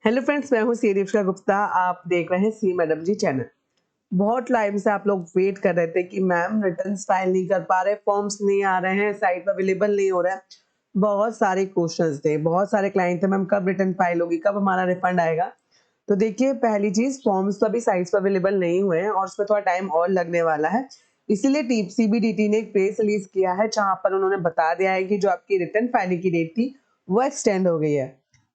Hello friends, मैं हूं सी दीपिका गुप्ता। आप देख रहे हैं सी मैडम जी चैनल। बहुत टाइम से आप लोग वेट कर रहे थे कि मैम रिटर्न फाइल नहीं कर पा रहे, फॉर्म्स नहीं आ रहे हैं, साइट पर अवेलेबल नहीं हो रहा है। बहुत सारे क्वेश्चंस थे, बहुत सारे क्लाइंट थे, मैम कब रिटर्न फाइल होगी, कब हमारा रिफंड आएगा। तो देखिए, पहली चीज फॉर्म्स तो अभी साइट्स पर अवेलेबल नहीं हुए हैं और उसमें थोड़ा टाइम और लगने वाला है। इसीलिए टीप सीबीडीटी ने एक प्रेस रिलीज किया है जहां पर उन्होंने बता दिया है कि जो आपकी रिटर्न फाइलिंग की डेट थी वो एक्सटेंड हो गई है।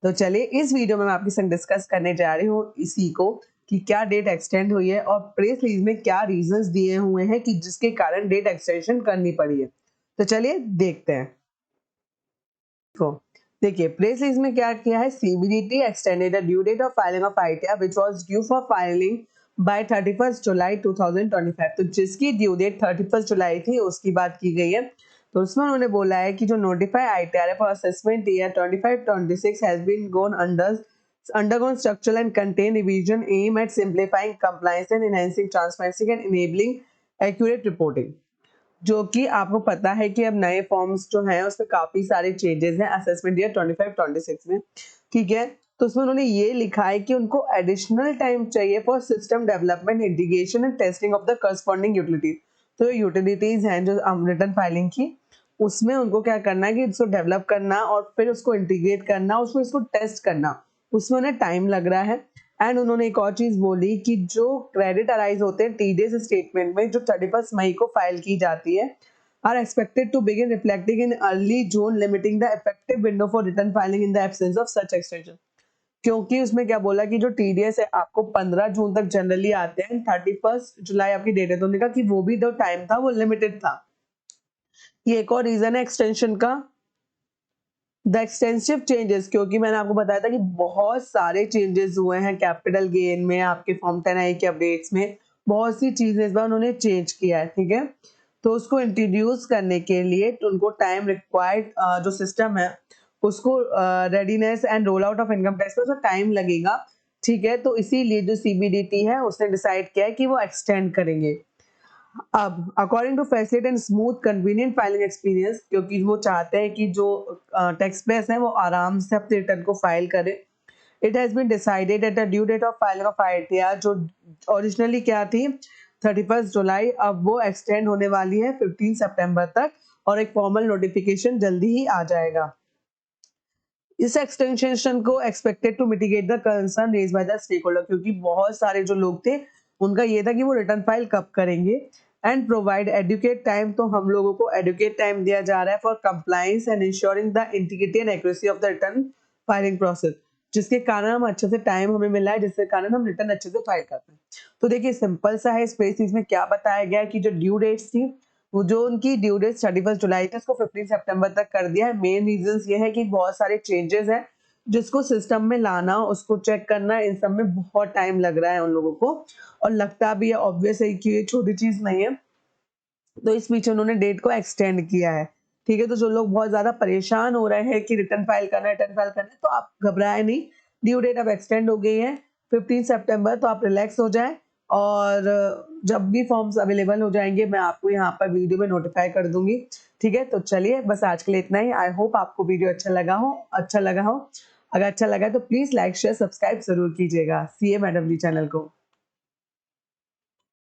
तो चलिए, इस वीडियो में मैं आपके संग डिस्कस करने जा रही हूँ इसी को कि क्या डेट एक्सटेंड हुई है और प्रेस रिलीज में क्या रीजंस दिए हुए हैं कि जिसके कारण डेट एक्सटेंशन करनी पड़ी है। तो चलिए देखते हैं। को देखिए, प्रेस रिलीज में क्या किया है, CBDT extended the due date of filing of ITR which was due for filing by 31 July 2025। तो जिसकी ड्यू डेट 31 जुलाई थी उसकी बात की गई है। तो उसमें उन्होंने बोला है कि जो notify ITR for assessment year 25-26 has been gone undergone structural and content revision aim at simplifying compliance and enhancing transparency and enabling accurate reporting। जो कि आपको पता है कि अब नए फॉर्म्स जो हैं उसमें काफी सारे चेंजेस हैं असेसमेंट ईयर 25-26 में। ठीक है, तो उसमें उन्होंने ये लिखा है कि उनको एडिशनल टाइम चाहिए for system development, integration and testing of the corresponding utilities. तो यूटिलिटीज हैं जो रिटर्न फाइलिंग की, उसमें उनको क्या करना है कि इसको डेवलप करना और फिर उसको इंटीग्रेट करना, उसमें इसको टेस्ट करना, उसमें उन्हें टाइम लग रहा है। एंड उन्होंने एक और चीज बोली कि जो क्रेडिट अराइज होते हैं टीडीएस स्टेटमेंट में जो 31 मई को फाइल की जाती है are expected to begin reflecting in early June, limiting the effective window for return filing in the absence of such extension. क्योंकि उसमें क्या बोला कि जो टीडीएस है आपको 15 जून तक जनरली आते हैं, 31 जुलाई आपकी डेट है, तो उन्होंने कहा कि वो भी जो टाइम था वो लिमिटेड था। ये एक और रीजन है एक्सटेंशन का। द एक्सटेंसिव चेंजेस, क्योंकि मैंने आपको बताया था कि बहुत सारे चेंजेस हुए हैं कैपिटल गेन में, आपके फॉर्म 10i के अपडेट्स में बहुत सी चीजें इस बार उन्होंने चेंज किया है। ठीक है, तो उसको इंट्रोड्यूस करने के लिए तो उनको टाइम रिक्वायर्ड, जो सिस्टम है उसको readiness and roll out of income tax में टाइम लगेगा। ठीक है, तो इसीलिए जो सीबीडीटी है उसने डिसाइड किया है कि वो एक्सटेंड करेंगे। अब according to facilitate and smooth convenient filing experience, क्योंकि वो चाहते हैं कि जो टैक्स पेयर्स हैं वो आराम से अपने रिटर्न को फाइल करें। It has been decided at the due date of filing of ITR जो ओरिजिनली क्या थी 31 जुलाई, अब वो एक्सटेंड होने वाली है 15 सितंबर तक और एक फॉर्मल नोटिफिकेशन जल्दी ही आ जाएगा। इस एक्सटेंशन को expected to mitigate the concern raise by the stakeholder, क्योंकि बहुत सारे जो लोग थे उनका ये था कि वो रिटर्न फाइल कब करेंगे। एंड प्रोवाइड एडुकेट टाइम, तो हम लोगों को एडुकेट टाइम दिया जा रहा है for compliance and ensuring the integrity and accuracy of the return filing process, जिसके कारण हम अच्छे से टाइम हमें मिला है, जिसके कारण हम रिटर्न अच्छे से फाइल करते हैं। तो देखिए, सिंपल सा है, स्पेस में क्या बताया गया है कि जो ड्यू डेट्स थी वो जो उनकी ड्यू डेट 31 जुलाई थी उसको 15 सितंबर तक कर दिया है। मेन रीजंस ये है कि बहुत सारे चेंजेस हैं जिसको सिस्टम में लाना, उसको चेक करना, इन सब में बहुत टाइम लग रहा है उन लोगों को और लगता भी है ऑब्वियस है कि ये छोटी चीज नहीं है। तो इस बीच उन्होंने डेट को एक्सटेंड किया है। ठीक है, तो जो लोग बहुत ज्यादा परेशान हो रहे हैं कि रिटर्न फाइल करना है, रिटर्न फाइल करना है, तो आप घबराए नहीं। ड्यू डेट अब एक्सटेंड हो गई है 15 सितंबर, तो आप रिलैक्स हो जाएं और जब भी फॉर्म्स अवेलेबल हो जाएंगे मैं आपको यहाँ पर वीडियो में नोटिफाई कर दूंगी। ठीक है, तो चलिए बस आज के लिए इतना ही। आई होप आपको वीडियो अच्छा लगा हो। अगर अच्छा लगा तो प्लीज लाइक शेयर सब्सक्राइब जरूर कीजिएगा सीए मैडम जी चैनल को।